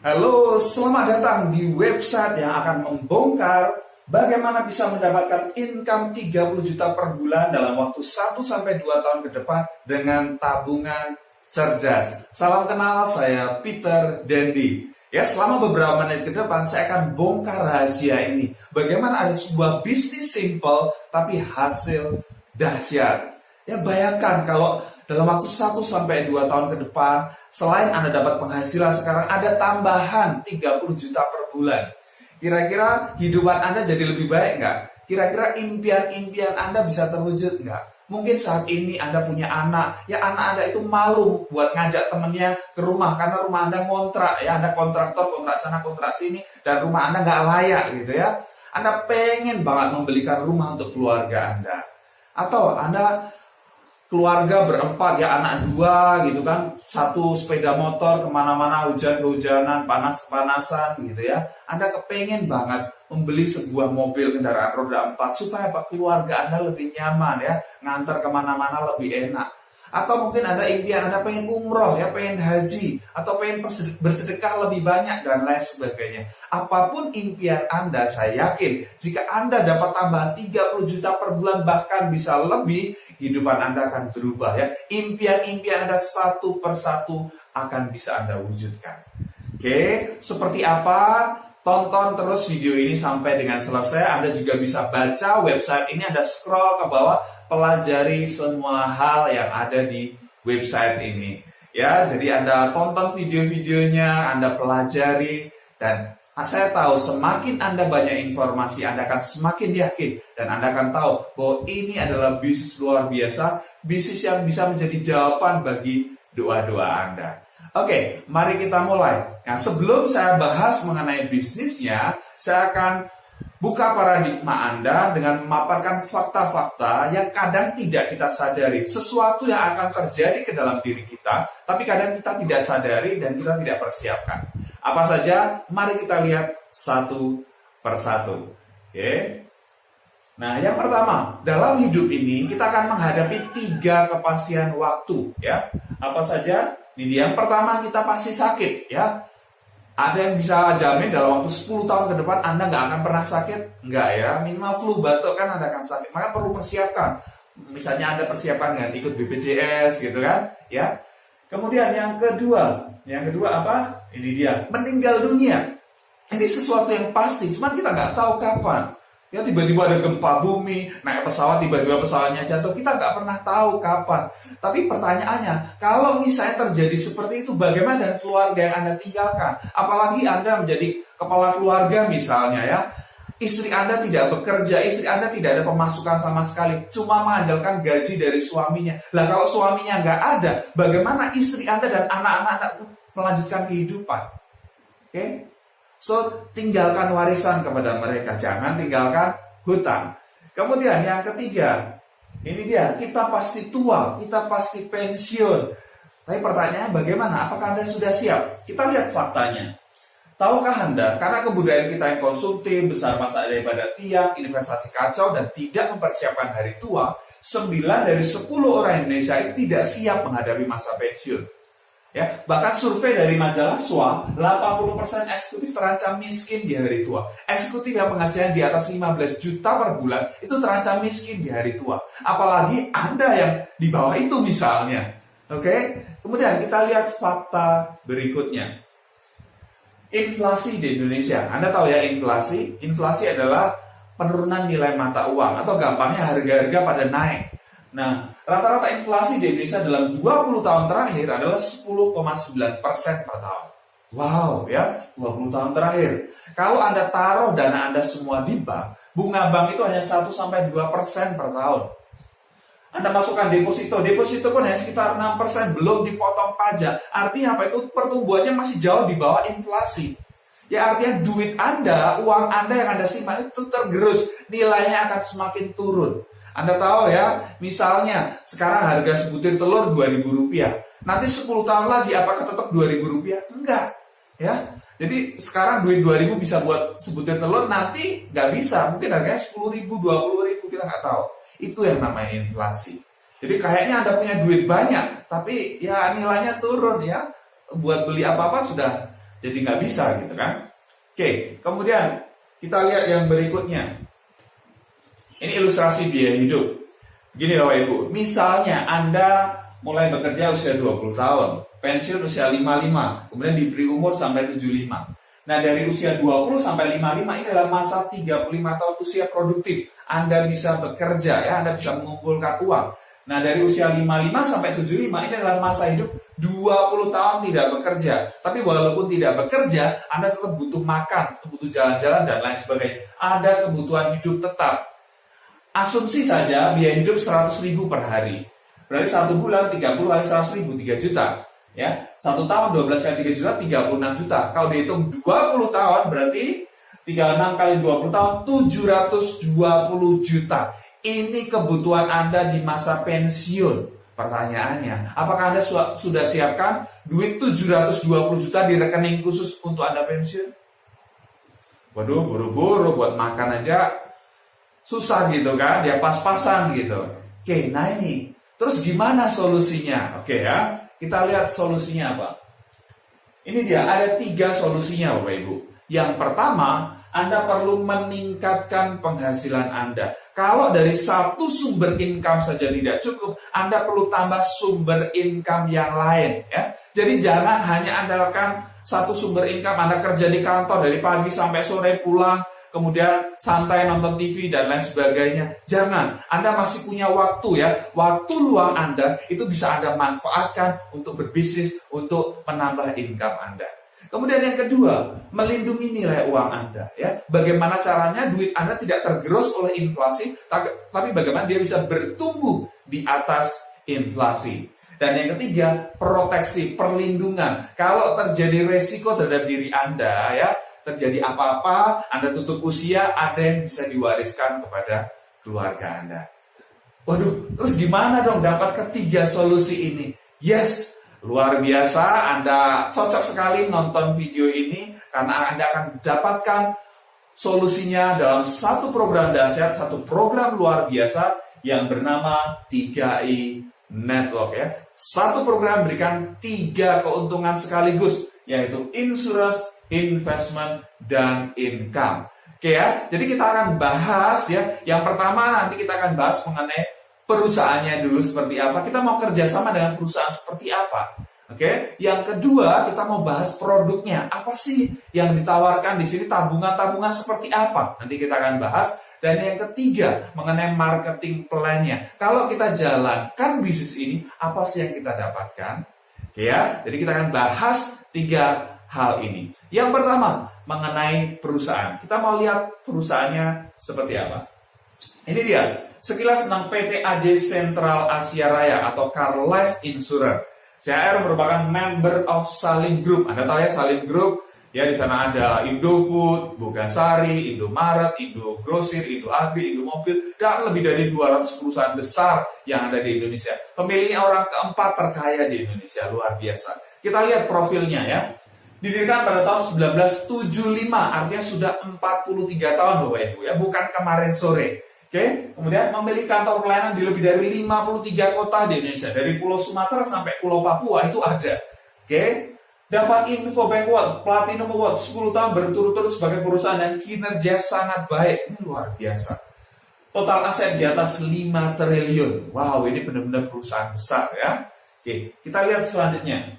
Halo, selamat datang di website yang akan membongkar bagaimana bisa mendapatkan income 30 juta per bulan dalam waktu 1-2 tahun ke depan dengan tabungan cerdas. Salam kenal, saya Peter Dendi. Ya, selama beberapa menit ke depan saya akan bongkar rahasia ini. Bagaimana ada sebuah bisnis simple tapi hasil dahsyat. Ya, bayangkan kalau dalam waktu 1-2 tahun ke depan, selain Anda dapat penghasilan sekarang, ada tambahan 30 juta per bulan. Kira-kira hidupan Anda jadi lebih baik nggak? Kira-kira impian-impian Anda bisa terwujud nggak? Mungkin saat ini Anda punya anak, ya anak Anda itu malu buat ngajak temennya ke rumah karena rumah Anda ngontrak, ya Anda kontraktor, kontrak sana, kontrak sini, dan rumah Anda nggak layak gitu ya. Anda pengen banget membelikan rumah untuk keluarga Anda. Atau Anda keluarga berempat, ya anak 2 gitu kan, 1 sepeda motor kemana-mana, hujan-hujanan, panas-panasan gitu ya. Anda kepengen banget membeli sebuah mobil kendaraan roda 4 supaya keluarga Anda lebih nyaman ya, ngantar kemana-mana lebih enak. Atau mungkin ada impian Anda pengen umroh ya, pengen haji, atau pengen bersedekah lebih banyak dan lain sebagainya. Apapun impian Anda, saya yakin jika Anda dapat tambahan 30 juta per bulan bahkan bisa lebih, kehidupan Anda akan berubah ya. Impian-impian Anda satu persatu akan bisa Anda wujudkan. Oke, seperti apa? Tonton terus video ini sampai dengan selesai. Anda juga bisa baca website ini, Anda scroll ke bawah, pelajari semua hal yang ada di website ini. Ya, jadi Anda tonton video-videonya, Anda pelajari, dan saya tahu semakin Anda banyak informasi, Anda akan semakin yakin dan Anda akan tahu bahwa ini adalah bisnis luar biasa, bisnis yang bisa menjadi jawaban bagi doa-doa Anda. Oke, mari kita mulai. Nah, sebelum saya bahas mengenai bisnisnya, saya akan buka paradigma Anda dengan memaparkan fakta-fakta yang kadang tidak kita sadari. Sesuatu yang akan terjadi ke dalam diri kita, tapi kadang kita tidak sadari dan kita tidak persiapkan. Apa saja? Mari kita lihat satu persatu. Oke. Nah, yang pertama, dalam hidup ini kita akan menghadapi 3 kepastian waktu. Ya, apa saja? Ini yang pertama, kita pasti sakit. Ya, ada yang bisa jamin dalam waktu 10 tahun ke depan Anda nggak akan pernah sakit? Nggak ya, minimal flu batuk kan Anda akan sakit. Maka perlu persiapkan. Misalnya Anda persiapkan dengan ikut BPJS gitu kan, ya. Kemudian yang kedua apa? Ini dia, meninggal dunia. Ini sesuatu yang pasti, cuman kita nggak tahu kapan. Ya, tiba-tiba ada gempa bumi, naik pesawat, tiba-tiba pesawatnya jatuh, kita nggak pernah tahu kapan. Tapi pertanyaannya, kalau misalnya terjadi seperti itu, bagaimana dengan keluarga yang Anda tinggalkan? Apalagi Anda menjadi kepala keluarga misalnya ya, istri Anda tidak bekerja, istri Anda tidak ada pemasukan sama sekali, cuma mengandalkan gaji dari suaminya. Lah kalau suaminya nggak ada, bagaimana istri Anda dan anak-anak Anda melanjutkan kehidupan? Oke? So, tinggalkan warisan kepada mereka, jangan tinggalkan hutang. Kemudian yang ketiga, ini dia, kita pasti tua, kita pasti pensiun. Tapi pertanyaannya bagaimana? Apakah Anda sudah siap? Kita lihat faktanya. Tahukah Anda, karena kebudayaan kita yang konsumtif, besar masa daripada tiang, investasi kacau, dan tidak mempersiapkan hari tua, 9 dari 10 orang Indonesia tidak siap menghadapi masa pensiun. Ya, bahkan survei dari majalah SWA, 80% eksekutif terancam miskin di hari tua. Eksekutif yang penghasilan di atas 15 juta per bulan itu terancam miskin di hari tua. Apalagi Anda yang di bawah itu misalnya. Oke? Kemudian kita lihat fakta berikutnya. Inflasi di Indonesia. Anda tahu ya inflasi? Inflasi adalah penurunan nilai mata uang atau gampangnya harga-harga pada naik. Nah, rata-rata inflasi di Indonesia dalam 20 tahun terakhir adalah 10,9% per tahun. Wow, ya, 20 tahun terakhir. Kalau Anda taruh dana Anda semua di bank, bunga bank itu hanya 1-2% per tahun. Anda masukkan deposito pun hanya sekitar 6%, belum dipotong pajak. Artinya apa? Itu pertumbuhannya masih jauh di bawah inflasi. Ya, artinya duit Anda, uang Anda yang Anda simpan itu tergerus, nilainya akan semakin turun. Anda tahu ya, misalnya sekarang harga sebutir telur Rp2.000. Nanti 10 tahun lagi apakah tetap Rp2.000? Enggak. Ya. Jadi sekarang duit 2.000 bisa buat sebutir telur, nanti nggak bisa. Mungkin harganya 10.000, 20.000, kita nggak tahu. Itu yang namanya inflasi. Jadi kayaknya Anda punya duit banyak, tapi ya nilainya turun ya. Buat beli apa-apa sudah Jadi nggak bisa gitu kan. Oke, kemudian kita lihat yang berikutnya. Ini ilustrasi biaya hidup. Gini Bapak Ibu, misalnya Anda mulai bekerja usia 20 tahun, pensiun usia 55, kemudian diberi umur sampai 75. Nah, dari usia 20 sampai 55 ini adalah masa 35 tahun usia produktif. Anda bisa bekerja ya, Anda bisa mengumpulkan uang. Nah, dari usia 55 sampai 75 ini adalah masa hidup 20 tahun tidak bekerja. Tapi walaupun tidak bekerja, Anda tetap butuh makan, butuh jalan-jalan dan lain sebagainya. Ada kebutuhan hidup tetap. Asumsi saja biaya hidup 100.000 per hari. Berarti 1 bulan 30 kali 100.000, 3 juta. Ya, 1 tahun 12 kali 3 juta, 36 juta. Kalau dihitung 20 tahun berarti 36 kali 20 tahun 720 juta. Ini kebutuhan Anda di masa pensiun. Pertanyaannya, apakah Anda sudah siapkan duit 720 juta di rekening khusus untuk Anda pensiun? Waduh, buru-buru buat makan aja susah gitu kan, ya pas-pasan gitu. Oke, nah ini. Terus gimana solusinya? Oke ya, kita lihat solusinya apa. Ini dia, ada 3 solusinya Bapak Ibu. Yang pertama, Anda perlu meningkatkan penghasilan Anda. Kalau dari satu sumber income saja tidak cukup, Anda perlu tambah sumber income yang lain. Ya. Jadi jangan hanya andalkan satu sumber income. Anda kerja di kantor dari pagi sampai sore pulang, kemudian santai nonton TV dan lain sebagainya. Jangan, Anda masih punya waktu ya. Waktu luang Anda itu bisa Anda manfaatkan untuk berbisnis, untuk menambah income Anda. Kemudian yang kedua, melindungi nilai uang Anda ya. Bagaimana caranya duit Anda tidak tergerus oleh inflasi, tapi bagaimana dia bisa bertumbuh di atas inflasi. Dan yang ketiga, proteksi, perlindungan. Kalau terjadi resiko terhadap diri Anda ya, terjadi apa-apa, Anda tutup usia, ada yang bisa diwariskan kepada keluarga Anda. Waduh, terus gimana dong dapat ketiga solusi ini? Yes, luar biasa, Anda cocok sekali nonton video ini karena Anda akan mendapatkan solusinya dalam satu program dahsyat, satu program luar biasa yang bernama 3i Network ya. Satu program berikan 3 keuntungan sekaligus, yaitu insurance, investment, dan income. Oke ya, jadi kita akan bahas ya. Yang pertama nanti kita akan bahas mengenai perusahaannya dulu seperti apa. Kita mau kerjasama dengan perusahaan seperti apa. Oke. Yang kedua kita mau bahas produknya. Apa sih yang ditawarkan di sini, tabungan-tabungan seperti apa. Nanti kita akan bahas. Dan yang ketiga mengenai marketing plan-nya. Kalau kita jalankan bisnis ini, apa sih yang kita dapatkan? Oke ya. Jadi kita akan bahas 3 hal ini. Yang pertama, mengenai perusahaan. Kita mau lihat perusahaannya seperti apa. Ini dia, sekilas tentang PT AJ Sentral Asia Raya atau Car Life Insurance. CAR merupakan member of Salim Group. Anda tahu ya Salim Group, ya di sana ada Indofood, Bogasari, Indomaret, Indogrosir, Indoagri, Indomobil, dan lebih dari 200 perusahaan besar yang ada di Indonesia. Pemiliknya orang keempat terkaya di Indonesia, luar biasa. Kita lihat profilnya ya. Didirikan pada tahun 1975, artinya sudah 43 tahun Bapak Ibu ya, bukan kemarin sore. Oke, kemudian memiliki kantor pelayanan di lebih dari 53 kota di Indonesia, dari Pulau Sumatera sampai Pulau Papua itu ada. Oke, dapat Infobank Award, Platinum Award, 10 tahun berturut-turut sebagai perusahaan dan kinerja sangat baik. Ini luar biasa. Total aset di atas 5 triliun. Wow, ini benar-benar perusahaan besar ya. Oke, kita lihat selanjutnya.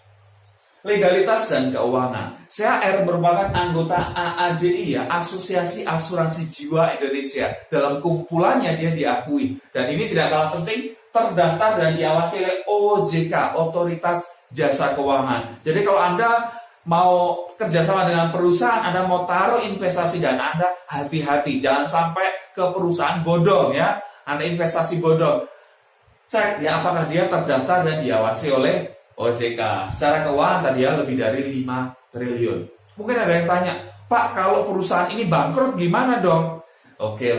Legalitas dan keuangan. CAR merupakan anggota AAJI ya, Asosiasi Asuransi Jiwa Indonesia. Dalam kumpulannya dia diakui. Dan ini tidak kalah penting, terdaftar dan diawasi oleh OJK, Otoritas Jasa Keuangan. Jadi kalau Anda mau kerjasama dengan perusahaan, Anda mau taruh investasi dana Anda, hati-hati. Jangan sampai ke perusahaan bodong ya. Anda investasi bodong. Cek ya apakah dia terdaftar dan diawasi oleh OJK. Secara keuangan tadi ya lebih dari 5 triliun. Mungkin ada yang tanya, Pak kalau perusahaan ini bangkrut gimana dong? Oke.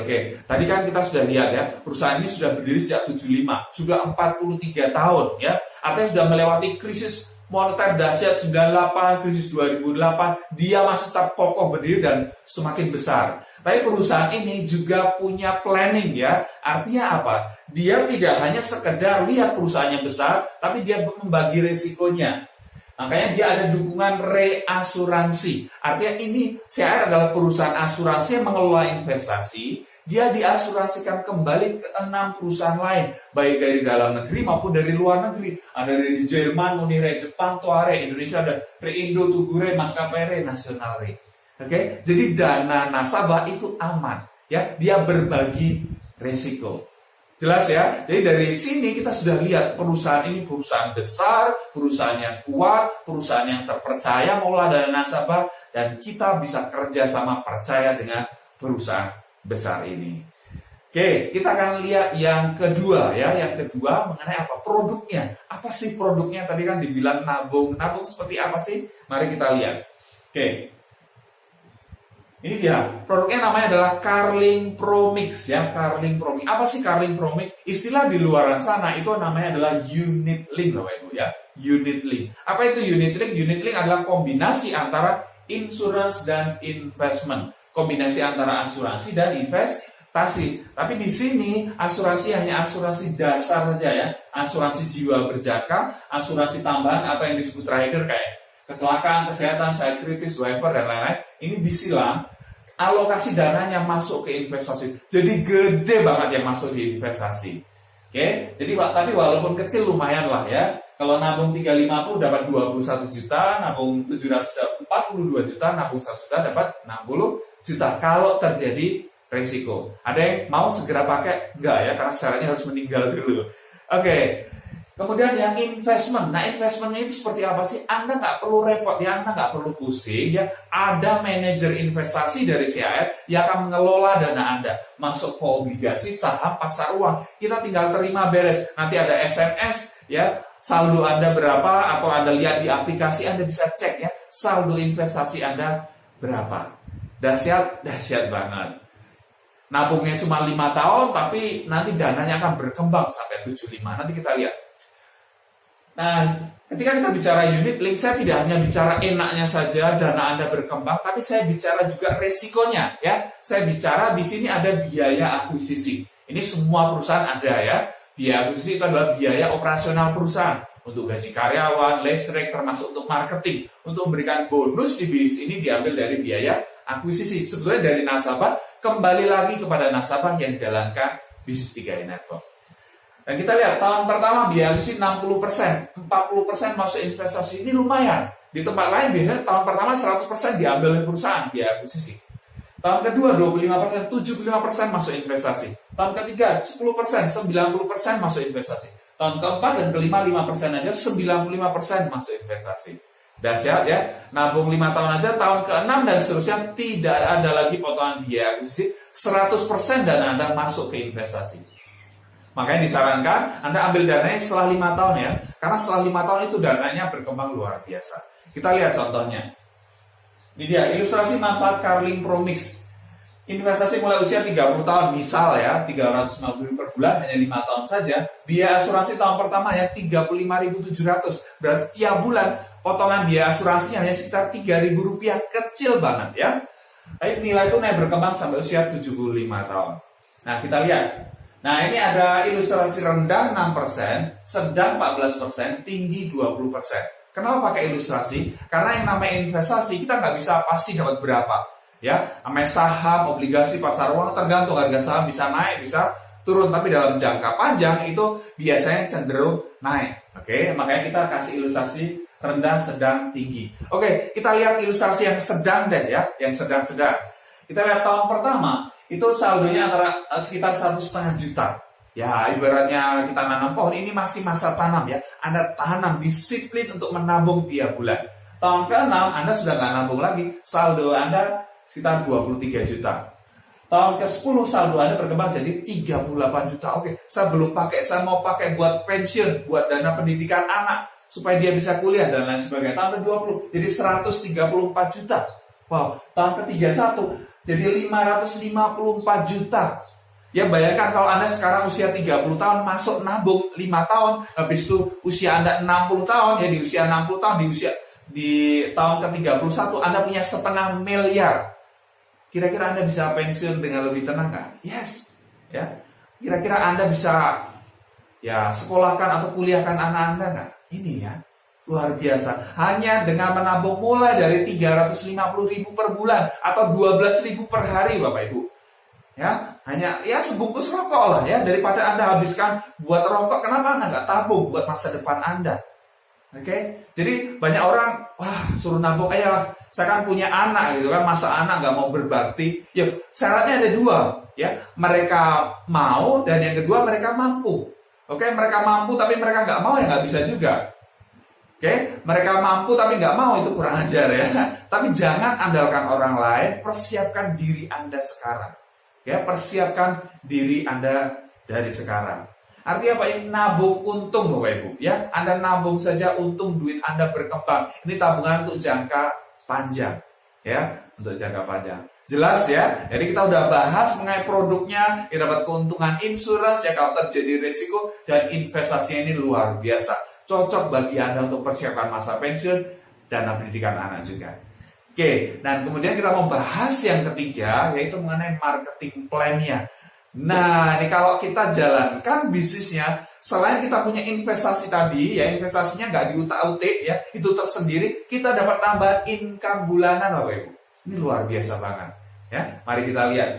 Tadi kan kita sudah lihat ya, perusahaan ini sudah berdiri sejak 75, sudah 43 tahun ya. Artinya sudah melewati krisis moneter dahsyat 98, krisis 2008, dia masih tetap kokoh berdiri dan semakin besar. Tapi perusahaan ini juga punya planning ya. Artinya apa? Dia tidak hanya sekedar lihat perusahaannya besar, tapi dia membagi resikonya. Makanya dia ada dukungan reasuransi. Artinya ini CAR adalah perusahaan asuransi yang mengelola investasi. Dia diasuransikan kembali ke 6 perusahaan lain, baik dari dalam negeri maupun dari luar negeri. Ada dari Jerman, Unire, Jepang, Toare, Indonesia ada Reindo, Tugure, Maskapai Re, Nasional Re. Oke, jadi dana nasabah itu aman, ya. Dia berbagi resiko. Jelas ya? Jadi dari sini kita sudah lihat perusahaan ini perusahaan besar, perusahaan yang kuat, perusahaan yang terpercaya mengelola dana nasabah, dan kita bisa kerjasama percaya dengan perusahaan besar ini. Oke, kita akan lihat yang kedua ya. Yang kedua mengenai apa? Produknya. Apa sih produknya? Tadi kan dibilang nabung. Nabung seperti apa sih? Mari kita lihat. Oke. Ini dia. Produknya namanya adalah Carling Promix ya. Carling Promix. Apa sih Carling Promix? Istilah di luar sana itu namanya adalah unit link loh Ibu ya. Unit link. Apa itu unit link? Unit link adalah kombinasi antara insurance dan investment. Kombinasi antara asuransi dan investasi. Tapi di sini asuransi hanya asuransi dasar saja ya. Asuransi jiwa berjaka, asuransi tambahan atau yang disebut rider kayak kecelakaan, kesehatan, sakit kritis, waiver dan lain-lain. Ini disilang, alokasi dananya masuk ke investasi. Jadi gede banget yang masuk di investasi. Oke, jadi tapi walaupun kecil lumayan lah ya. Kalau nabung 350 dapat 21 juta, nabung 742 juta, nabung 1 juta dapat 60 juta kalau terjadi resiko. Ada yang mau segera pakai? Enggak ya, karena syaratnya harus meninggal dulu. Oke. Kemudian yang investment. Nah, investmentnya itu seperti apa sih? Anda nggak perlu repot ya, Anda nggak perlu pusing ya. Ada manajer investasi dari CAR yang akan mengelola dana Anda masuk ke obligasi, saham, pasar uang. Kita tinggal terima beres. Nanti ada SMS ya. Saldo Anda berapa, atau Anda lihat di aplikasi, Anda bisa cek ya saldo investasi Anda berapa. Dahsyat banget. Nabungnya cuma 5 tahun, tapi nanti dananya akan berkembang sampai 75. Nanti kita lihat. Nah, ketika kita bicara unit link, saya tidak hanya bicara enaknya saja dana Anda berkembang, tapi saya bicara juga resikonya ya. Saya bicara di sini ada biaya akuisisi. Ini semua perusahaan ada ya. Biaya akuisisi itu adalah biaya operasional perusahaan untuk gaji karyawan, listrik, termasuk untuk marketing. Untuk memberikan bonus di bisnis ini diambil dari biaya akuisisi. Sebetulnya dari nasabah kembali lagi kepada nasabah yang jalankan bisnis 3i Network. Dan kita lihat tahun pertama biaya akuisisi 60%, 40% masuk investasi. Ini lumayan. Di tempat lain biasanya tahun pertama 100% diambil oleh perusahaan biaya akuisisi. Tahun kedua 25%, 75% masuk investasi. Tahun ketiga 10%, 90% masuk investasi. Tahun keempat dan kelima 5% aja 95% masuk investasi. Dahsyat ya. Nabung 5 tahun aja, tahun ke-6 dan seterusnya tidak ada lagi potongan biaya akuisisi. 100% dana Anda masuk ke investasi. Makanya disarankan Anda ambil dananya setelah 5 tahun ya. Karena setelah 5 tahun itu dananya berkembang luar biasa. Kita lihat contohnya. Ini dia ilustrasi manfaat Carling Promix. Investasi mulai usia 30 tahun, misal ya 350.000 per bulan, hanya 5 tahun saja. Biaya asuransi tahun pertama ya 35.700. Berarti tiap bulan potongan biaya asuransinya hanya sekitar Rp3.000, kecil banget ya. Tapi nilai tunai berkembang sampai usia 75 tahun. Nah, kita lihat. Nah, ini ada ilustrasi rendah 6%, sedang 14%, tinggi 20%. Kenapa pakai ilustrasi? Karena yang namanya investasi kita nggak bisa pasti dapat berapa, ya. Namanya saham, obligasi, pasar uang tergantung harga saham bisa naik, bisa turun, tapi dalam jangka panjang itu biasanya cenderung naik. Oke, makanya kita kasih ilustrasi rendah, sedang, tinggi. Oke, kita lihat ilustrasi yang sedang deh ya, yang sedang-sedang. Kita lihat tahun pertama itu saldonya antara sekitar 1,5 juta. Ya, ibaratnya kita nanam pohon, ini masih masa tanam ya. Anda tanam, disiplin untuk menabung tiap bulan. Tahun ke-6 Anda sudah nggak nabung lagi, saldo Anda sekitar 23 juta. Tahun ke-10 saldo Anda berkembang jadi 38 juta. Oke, saya belum pakai, saya mau pakai buat pensiun, buat dana pendidikan anak, supaya dia bisa kuliah dan lain sebagainya. Tahun ke-20 jadi 134 juta. Wow, tahun ke-31 jadi 554 juta. Ya, bayangkan kalau Anda sekarang usia 30 tahun masuk nabung 5 tahun, habis itu usia Anda 60 tahun, ya di usia 60 tahun di tahun ke-31 Anda punya 500 miliar. Kira-kira Anda bisa pensiun dengan lebih tenang nggak? Yes. Ya. Kira-kira Anda bisa ya sekolahkan atau kuliahkan anak Anda nggak? Ini ya. Luar biasa. Hanya dengan menabung mulai dari 350.000 per bulan atau 12.000 per hari, Bapak Ibu. Ya, hanya ya sebungkus rokok lah ya, daripada Anda habiskan buat rokok, kenapa Anda nggak tabung buat masa depan Anda? Oke, jadi banyak orang, wah suruh nabung, ya saya kan punya anak gitu kan, masa anak nggak mau berbakti? Ya syaratnya ada dua, ya mereka mau dan yang kedua mereka mampu. Oke, mereka mampu tapi mereka nggak mau ya nggak bisa juga. Oke, mereka mampu tapi nggak mau, itu kurang ajar ya. Tapi jangan andalkan orang lain, persiapkan diri Anda sekarang. Ya, persiapkan diri Anda dari sekarang. Artinya apa? Ini nabung untung, Bapak Ibu. Ya, Anda nabung saja untung, duit Anda berkembang. Ini tabungan untuk jangka panjang. Ya, untuk jangka panjang. Jelas ya? Jadi kita udah bahas mengenai produknya, kita dapat keuntungan insurance ya kalau terjadi risiko, dan investasinya ini luar biasa. Cocok bagi Anda untuk persiapan masa pensiun dan pendidikan anak juga. Oke, dan kemudian kita mau bahas yang ketiga, yaitu mengenai marketing plan-nya. Nah, ini kalau kita jalankan bisnisnya, selain kita punya investasi tadi, ya investasinya nggak diutak-utik, ya itu tersendiri, kita dapat tambahan income bulanan, Bapak Ibu. Ini luar biasa banget. Ya, mari kita lihat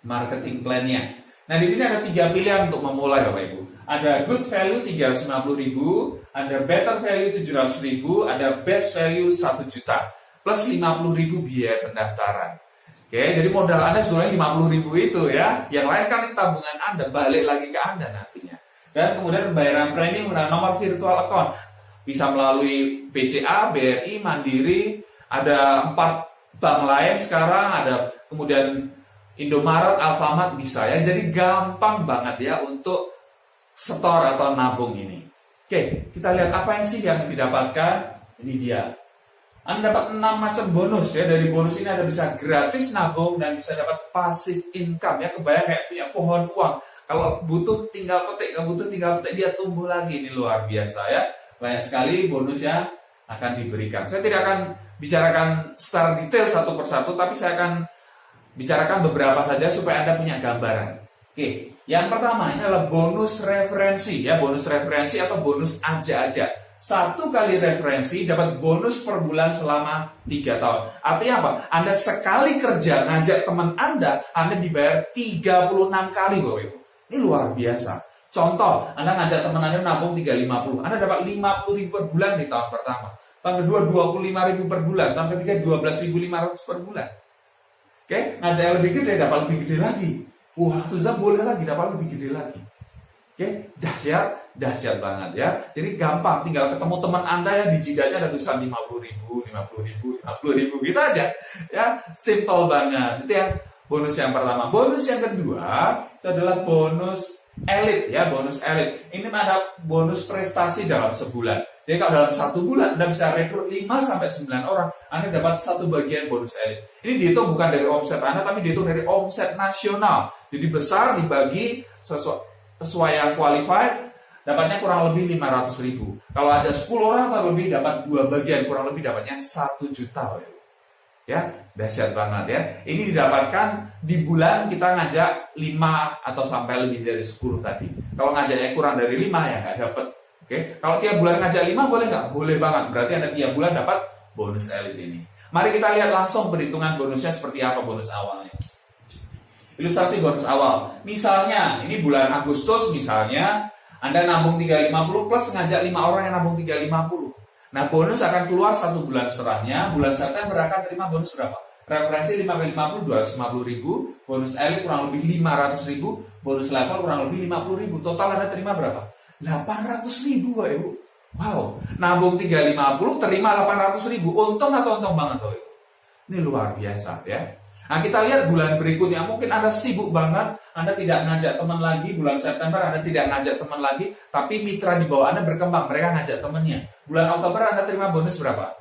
marketing plan-nya. Nah, di sini ada 3 pilihan untuk memulai, Bapak Ibu. Ada good value 350.000, ada better value 700.000, ada best value 1 juta, plus 50.000 biaya pendaftaran. Oke, jadi modal Anda sebenarnya 50.000 itu ya. Yang lain kan tabungan Anda, balik lagi ke Anda nantinya. Dan kemudian pembayaran premi menggunakan nomor virtual account. Bisa melalui BCA, BRI, Mandiri, ada 4 bank lain sekarang, ada kemudian Indomaret, Alfamart bisa ya. Jadi gampang banget ya untuk setor atau nabung ini. Oke, kita lihat apa yang sih yang didapatkan. Ini dia. Anda dapat 6 macam bonus ya. Dari bonus ini Anda bisa gratis nabung dan bisa dapat passive income ya. Kebayang kayak punya pohon uang. Kalau butuh tinggal petik, kalau butuh tinggal petik, dia tumbuh lagi. Ini luar biasa ya. Banyak sekali bonus yang akan diberikan. Saya tidak akan bicarakan secara detail satu persatu, tapi saya akan bicarakan beberapa saja supaya Anda punya gambaran. Oke, yang pertama ini adalah bonus referensi ya, bonus referensi atau bonus aja-aja. 1 kali referensi dapat bonus per bulan selama 3 tahun. Artinya apa? Anda sekali kerja ngajak teman Anda dibayar 36 kali, Bapak Ibu. Ini luar biasa. Contoh, Anda ngajak teman Anda nabung 350, Anda dapat 50.000 per bulan di tahun pertama. Tahun kedua 25.000 per bulan, tahun ketiga 12.500 per bulan. Oke, ngajak yang lebih gede dapat lebih gede lagi. Wah, sudah boleh lagi dapat lebih gede lagi. Oke, dahsyat banget ya. Jadi gampang, tinggal ketemu teman Anda yang di jidatnya ada tulisan 50.000, 50.000, 50.000 gitu aja. Ya, simple banget. Itu yang bonus yang pertama. Bonus yang kedua itu adalah bonus elit ya, bonus elit. Ini ada bonus prestasi dalam sebulan. Jadi kalau dalam 1 bulan Anda bisa rekrut 5-9 orang, Anda dapat 1 bagian bonus elit. Ini dihitung bukan dari omset Anda, tapi dihitung dari omset nasional. Jadi besar dibagi sesuai yang qualified, dapatnya kurang lebih 500.000. Kalau aja 10 orang atau lebih dapat 2 bagian, kurang lebih dapatnya 1 juta. Ya, dahsyat banget ya. Ini didapatkan di bulan kita ngajak 5 atau sampai lebih dari 10 tadi. Kalau ngajaknya kurang dari 5 ya nggak dapat. Oke, kalau tiap bulan ngajak 5 boleh nggak? Boleh banget. Berarti Anda tiap bulan dapat bonus elit ini. Mari kita lihat langsung perhitungan bonusnya seperti apa bonus awalnya. Ilustrasi bonus awal. Misalnya, ini bulan Agustus misalnya, Anda nabung 350 plus ngajak 5 orang yang nabung 350. Nah, bonus akan keluar 1 bulan setelahnya. Bulan September akan terima bonus berapa? Referensi 5 kali 50, 250.000. Bonus elit kurang lebih 500.000. Bonus level kurang lebih 50.000. Total Anda terima berapa? 800.000, Bapak Ibu. Wow, nabung 350 terima 800.000. Untung atau untung banget, Bapak Ibu? Ini luar biasa ya. Nah, kita lihat bulan berikutnya. Mungkin Anda sibuk banget, Anda tidak ngajak teman lagi. Bulan September Anda tidak ngajak teman lagi, tapi mitra di bawah Anda berkembang, mereka ngajak temannya. Bulan Oktober Anda terima bonus berapa?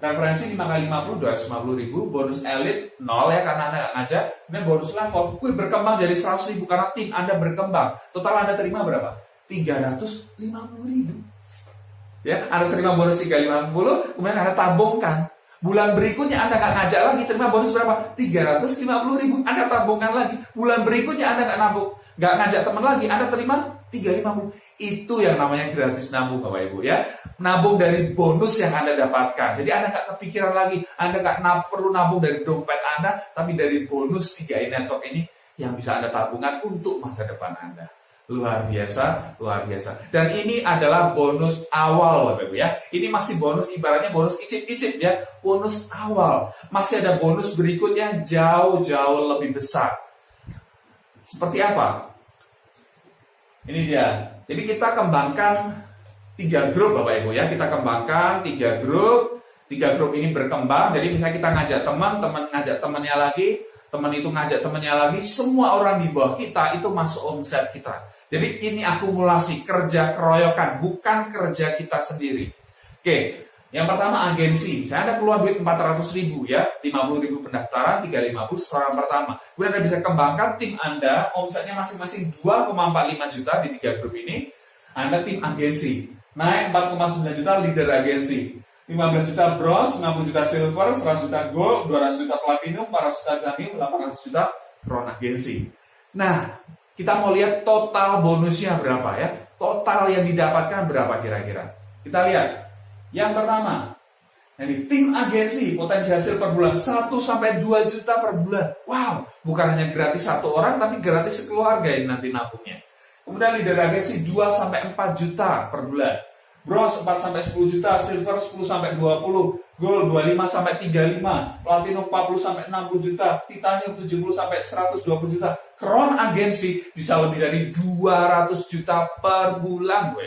Referensi 5 kali 50, 250.000. Bonus elit 0 ya, karena Anda nggak ngajak. Kemudian bonus level, berkembang jadi 100.000 karena tim Anda berkembang. Total Anda terima berapa? 350.000. Ya, Anda terima bonus 350, kemudian Anda tabungkan. Bulan berikutnya Anda nggak ngajak lagi, terima bonus berapa? 350.000. Anda tabungkan lagi. Bulan berikutnya Anda nggak nabung, nggak ngajak teman lagi, Anda terima 350. Itu yang namanya gratis nabung, Bapak Ibu ya. Nabung dari bonus yang Anda dapatkan. Jadi Anda nggak kepikiran lagi, Anda nggak perlu nabung dari dompet Anda, tapi dari bonus 3i Network ini yang bisa Anda tabungan untuk masa depan Anda. Luar biasa, luar biasa. Dan ini adalah bonus awal, Bapak Ibu ya. Ini masih bonus, ibaratnya bonus icip-icip ya. Bonus awal. Masih ada bonus berikutnya jauh-jauh lebih besar. Seperti apa? Ini dia. Jadi kita kembangkan 3 grup, Bapak Ibu ya. Kita kembangkan 3 grup. 3 grup ini berkembang. Jadi misalnya kita ngajak teman, teman ngajak temannya lagi, teman itu ngajak temannya lagi. Semua orang di bawah kita itu masuk omset kita. Jadi ini akumulasi, kerja keroyokan, bukan kerja kita sendiri. Oke. Yang pertama agensi, misalnya Anda keluar duit 400.000 ya, 50.000 pendaftaran, 350 seorang pertama. Kemudian Anda bisa kembangkan tim Anda, omsetnya masing-masing 2,45 juta di 3 grup ini. Anda tim agensi, naik 4,9 juta leader agensi, 15 juta bronze, 50 juta silver, 100 juta gold, 200 juta platinum, 400 juta titanium, 800 juta crown agensi. Nah, kita mau lihat total bonusnya berapa ya, total yang didapatkan berapa kira-kira. Kita lihat. Yang pertama, ini tim agensi potensi hasil per bulan 1-2 juta per bulan. Wow, bukan hanya gratis satu orang, tapi gratis sekeluarga ini nanti nabungnya. Kemudian leader agensi 2-4 juta per bulan. Bronze 4-10 juta, silver 10-20, gold 25-35, platinum 40-60 juta, titanium 70-120 juta. Crown agensi bisa lebih dari 200 juta per bulan, Bu.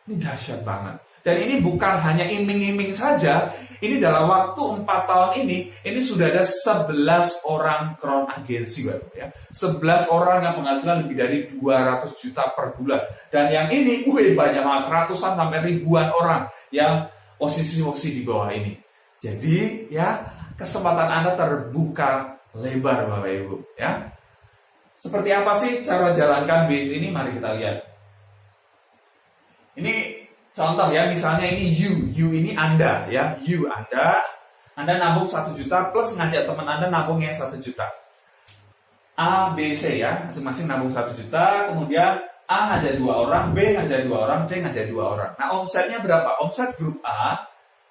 Ini dahsyat banget. Dan ini bukan hanya iming-iming saja, ini dalam waktu 4 tahun ini sudah ada 11 orang crown agensi, ya. 11 orang yang penghasilan lebih dari 200 juta per bulan. Dan yang ini, banyak banget, ratusan sampai ribuan orang yang posisi-posisi di bawah ini. Jadi, ya, kesempatan Anda terbuka lebar, Bapak Ibu, ya. Seperti apa sih cara jalankan bisnis ini? Mari kita lihat. Ini contoh ya, misalnya ini you ini Anda ya, Anda nabung 1 juta plus ngajak teman Anda nabungnya 1 juta. A, B, C ya, masing-masing nabung 1 juta, kemudian A ngajak 2 orang, B ngajak 2 orang, C ngajak 2 orang. Nah, omsetnya berapa? Omset grup A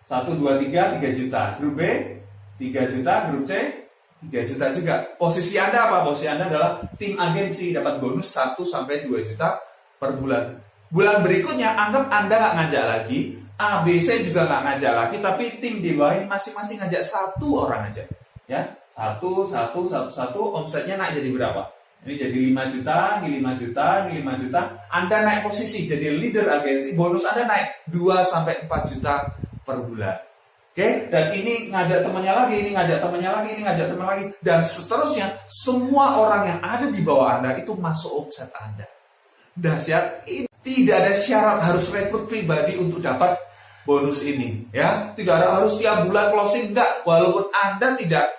1, 2, 3 juta, grup B 3 juta, grup C 3 juta juga. Posisi Anda apa? Posisi Anda adalah tim agensi, dapat bonus 1-2 juta per bulan. Bulan berikutnya, anggap Anda nggak ngajak lagi, A, B, C juga nggak ngajak lagi, tapi tim di bawah ini masing-masing ngajak 1 orang aja. Ya, 1, omsetnya naik jadi berapa? Ini jadi 5 juta, ini 5 juta, ini 5 juta. Anda naik posisi jadi leader agensi, bonus Anda naik 2-4 juta per bulan. Oke, dan ini ngajak temannya lagi, ini ngajak temannya lagi, ini ngajak teman lagi, dan seterusnya. Semua orang yang ada di bawah Anda itu masuk omset Anda. Dahsyat. Tidak ada syarat harus rekrut pribadi untuk dapat bonus ini, ya. Tidak ada harus tiap bulan closing, enggak. Walaupun Anda tidak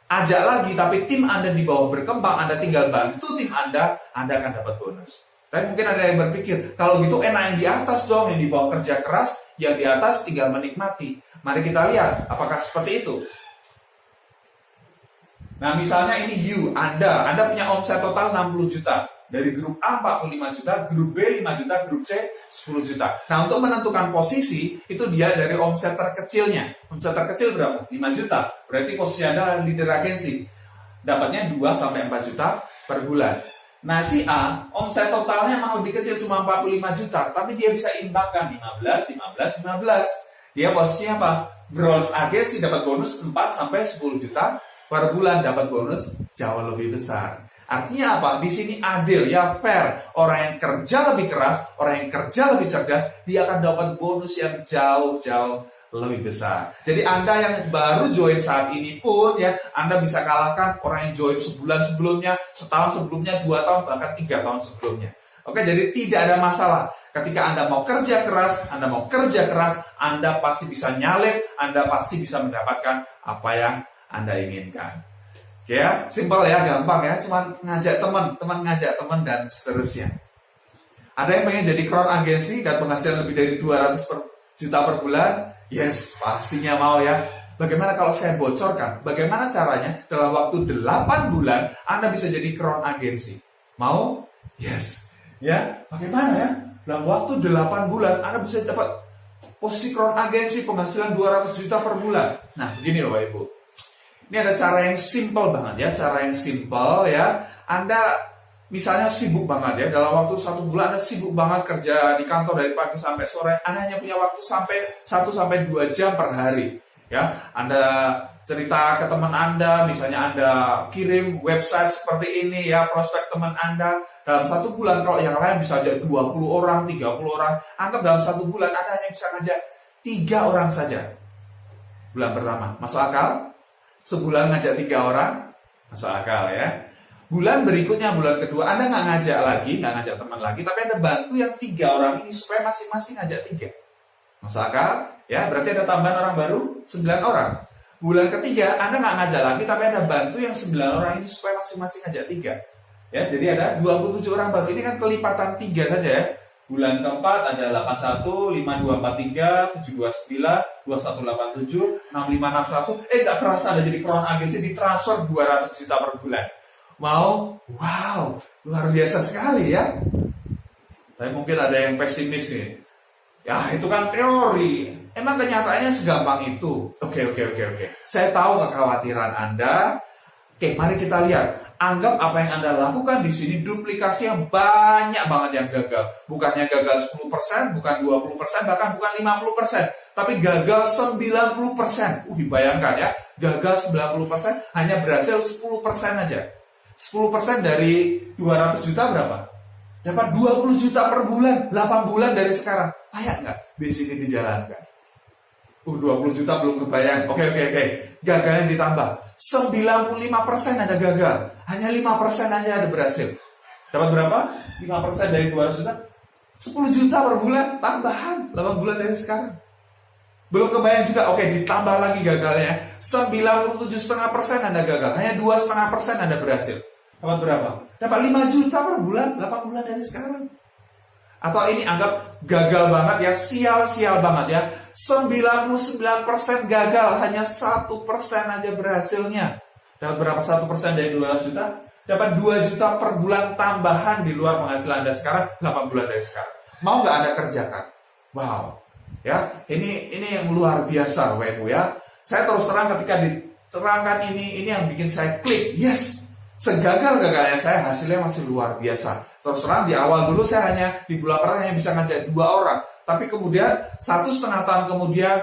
ajak lagi, tapi tim Anda di bawah berkembang, Anda tinggal bantu tim Anda akan dapat bonus. Tapi mungkin ada yang berpikir, kalau gitu enak yang di atas dong, yang di bawah kerja keras, yang di atas tinggal menikmati. Mari kita lihat, apakah seperti itu? Nah, misalnya ini Anda punya omset total 60 juta. Dari grup A 45 juta, grup B 5 juta, grup C 10 juta. Nah, untuk menentukan posisi, itu dia dari omset terkecilnya. Omset terkecil berapa? 5 juta. Berarti posisi Anda leader agensi. Dapatnya 2-4 juta per bulan. Nah, si A, omset totalnya mau dikecil cuma 45 juta, tapi dia bisa imbangkan 15. Dia posisinya apa? Bronze agensi dapat bonus 4-10 juta per bulan, dapat bonus jauh lebih besar. Artinya apa? Di sini adil, ya fair. Orang yang kerja lebih keras, orang yang kerja lebih cerdas, dia akan dapat bonus yang jauh-jauh lebih besar. Jadi Anda yang baru join saat ini pun ya, Anda bisa kalahkan orang yang join sebulan sebelumnya, setahun sebelumnya, 2 tahun, bahkan 3 tahun sebelumnya. Oke, jadi tidak ada masalah. Ketika Anda mau kerja keras, Anda pasti bisa nyalip, Anda pasti bisa mendapatkan apa yang Anda inginkan. Oke ya, simpel ya, gampang ya, cuma ngajak teman ngajak teman dan seterusnya. Ada yang pengen jadi crown agensi dan penghasilan lebih dari 200 juta per bulan? Yes, pastinya mau ya. Bagaimana kalau saya bocorkan? Bagaimana caranya dalam waktu 8 bulan Anda bisa jadi crown agensi? Mau? Yes. Ya, bagaimana ya? Dalam waktu 8 bulan Anda bisa dapat posisi crown agency penghasilan 200 juta per bulan. Nah, begini loh Bapak Ibu. Ini ada cara yang simple banget ya, cara yang simple ya. Anda misalnya sibuk banget ya, dalam waktu 1 bulan Anda sibuk banget kerja di kantor dari pagi sampai sore, Anda hanya punya waktu sampai 1-2 jam per hari. Ya, Anda cerita ke teman Anda, misalnya Anda kirim website seperti ini ya, prospek teman Anda. Dalam 1 bulan, kalau yang lain bisa ajak 20 orang, 30 orang, anggap dalam 1 bulan Anda hanya bisa ngajak 3 orang saja. Bulan pertama, masuk akal? Sebulan ngajak 3 orang, masuk akal ya. Bulan berikutnya, bulan kedua, Anda nggak ngajak lagi, nggak ngajak teman lagi, tapi Anda bantu yang 3 orang ini supaya masing-masing ngajak 3. Masuk akal? Ya, berarti ada tambahan orang baru, 9 orang. Bulan ketiga, Anda nggak ngajak lagi, tapi Anda bantu yang 9 orang ini supaya masing-masing ngajak 3. Ya, jadi ada 27 orang baru. Ini kan kelipatan 3 saja ya. Bulan keempat ada 81, 5243, 729, 2187, 6561. Nggak kerasa ada jadi crown agency ditransfer 200 juta per bulan. Mau? Wow, luar biasa sekali ya. Tapi mungkin ada yang pesimis nih. Ya, itu kan teori. Emang kenyataannya segampang itu? Oke. Saya tahu kekhawatiran Anda. Oke, mari kita lihat. Anggap apa yang Anda lakukan di sini duplikasi yang banyak banget yang gagal. Bukannya gagal 10%, bukan 20%, bahkan bukan 50%. Tapi gagal 90%. Bayangkan ya, gagal 90% hanya berhasil 10% aja. 10% dari 200 juta berapa? Dapat 20 juta per bulan, 8 bulan dari sekarang. Layak nggak bisnis ini dijalankan? 20 juta belum kebayang. Oke. Gagalnya ditambah. 95% ada gagal. Hanya 5% aja ada berhasil. Dapat berapa? 5% dari 200 juta. 10 juta per bulan tambahan 8 bulan dari sekarang. Belum kebayang juga. Oke, ditambah lagi gagalnya. 97,5% Anda gagal. Hanya 2,5% Anda berhasil. Dapat berapa? Dapat 5 juta per bulan 8 bulan dari sekarang. Atau ini anggap gagal banget ya, sial banget ya. 99% gagal, hanya 1% aja berhasilnya. Dapat berapa 1% dari 200 juta? Dapat 2 juta per bulan tambahan di luar penghasilan Anda sekarang, 8 bulan dari sekarang. Mau nggak Anda kerjakan? Wow. Ya, ini yang luar biasa Bapak Ibu ya. Saya terus terang ketika diterangkan ini yang bikin saya klik. Yes. Segagal-gagalnya saya, hasilnya masih luar biasa. Terus terang di awal dulu saya hanya di bulan pertama hanya bisa ngajak 2 orang. Tapi kemudian 1,5 tahun kemudian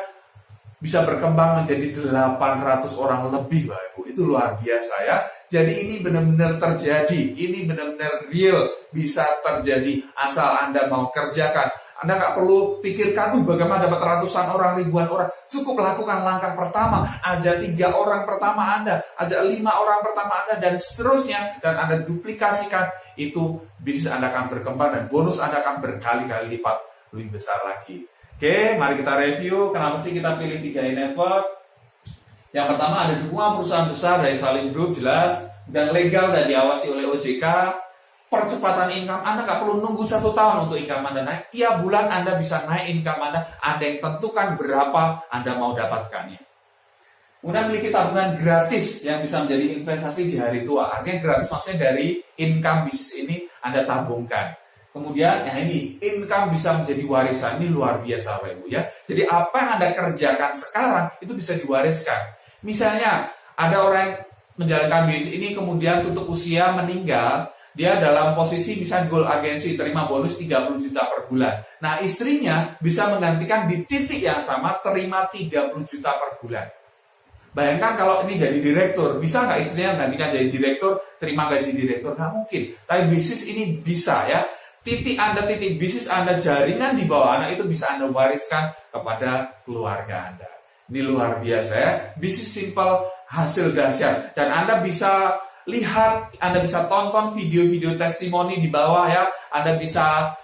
bisa berkembang menjadi 800 orang lebih Bapak Ibu. Itu luar biasa ya. Jadi ini benar-benar terjadi. Ini benar-benar real. Bisa terjadi asal Anda mau kerjakan. Anda nggak perlu pikirkan, bagaimana dapat ratusan orang, ribuan orang. Cukup lakukan langkah pertama. Ajak 3 orang pertama Anda. Ajak 5 orang pertama Anda. Dan seterusnya. Dan Anda duplikasikan. Itu bisnis Anda akan berkembang. Dan bonus Anda akan berkali-kali lipat lebih besar lagi. Oke, mari kita review. Kenapa sih kita pilih 3i Network? Yang pertama ada dukungan perusahaan besar dari Salim Group, jelas. Dan legal dan diawasi oleh OJK. Percepatan income, Anda nggak perlu nunggu 1 tahun untuk income Anda naik. Tiap bulan Anda bisa naik income Anda yang tentukan berapa Anda mau dapatkannya. Kemudian memiliki tabungan gratis yang bisa menjadi investasi di hari tua. Artinya gratis maksudnya dari income bisnis ini Anda tabungkan. Kemudian, ini income bisa menjadi warisan. Ini luar biasa Bapak Ibu ya. Jadi apa yang Anda kerjakan sekarang itu bisa diwariskan. Misalnya ada orang yang menjalankan bisnis ini kemudian tutup usia meninggal. Dia dalam posisi misalnya goal agensi terima bonus 30 juta per bulan. Nah istrinya bisa menggantikan di titik yang sama terima 30 juta per bulan. Bayangkan kalau ini jadi direktur, bisa nggak istrinya menggantikan jadi direktur, terima gaji direktur? Nggak mungkin. Tapi bisnis ini bisa ya. Titik bisnis Anda, jaringan di bawah Anda itu bisa Anda wariskan kepada keluarga Anda. Ini luar biasa ya. Bisnis simple, hasil dahsyat. Dan Anda bisa lihat, Anda bisa tonton video-video testimoni di bawah ya. Anda bisa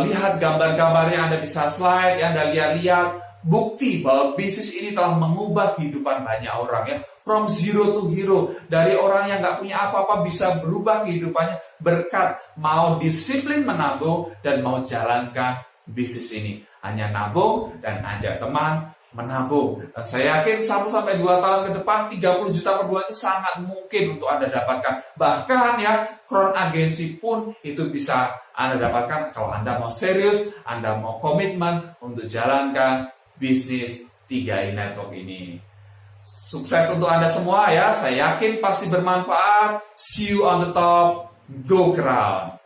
lihat gambar-gambarnya, Anda bisa slide, ya, Anda lihat bukti bahwa bisnis ini telah mengubah kehidupan banyak orang ya. From zero to hero, dari orang yang nggak punya apa-apa bisa berubah kehidupannya berkat mau disiplin menabung dan mau jalankan bisnis ini. Hanya nabung dan ajak teman, menabung. Dan saya yakin 1-2 tahun ke depan 30 juta per bulan itu sangat mungkin untuk Anda dapatkan. Bahkan ya, Crown Agency pun itu bisa Anda dapatkan kalau Anda mau serius, Anda mau komitmen untuk jalankan bisnis 3i Network ini. Sukses untuk Anda semua ya, saya yakin pasti bermanfaat. See you on the top, go Crown!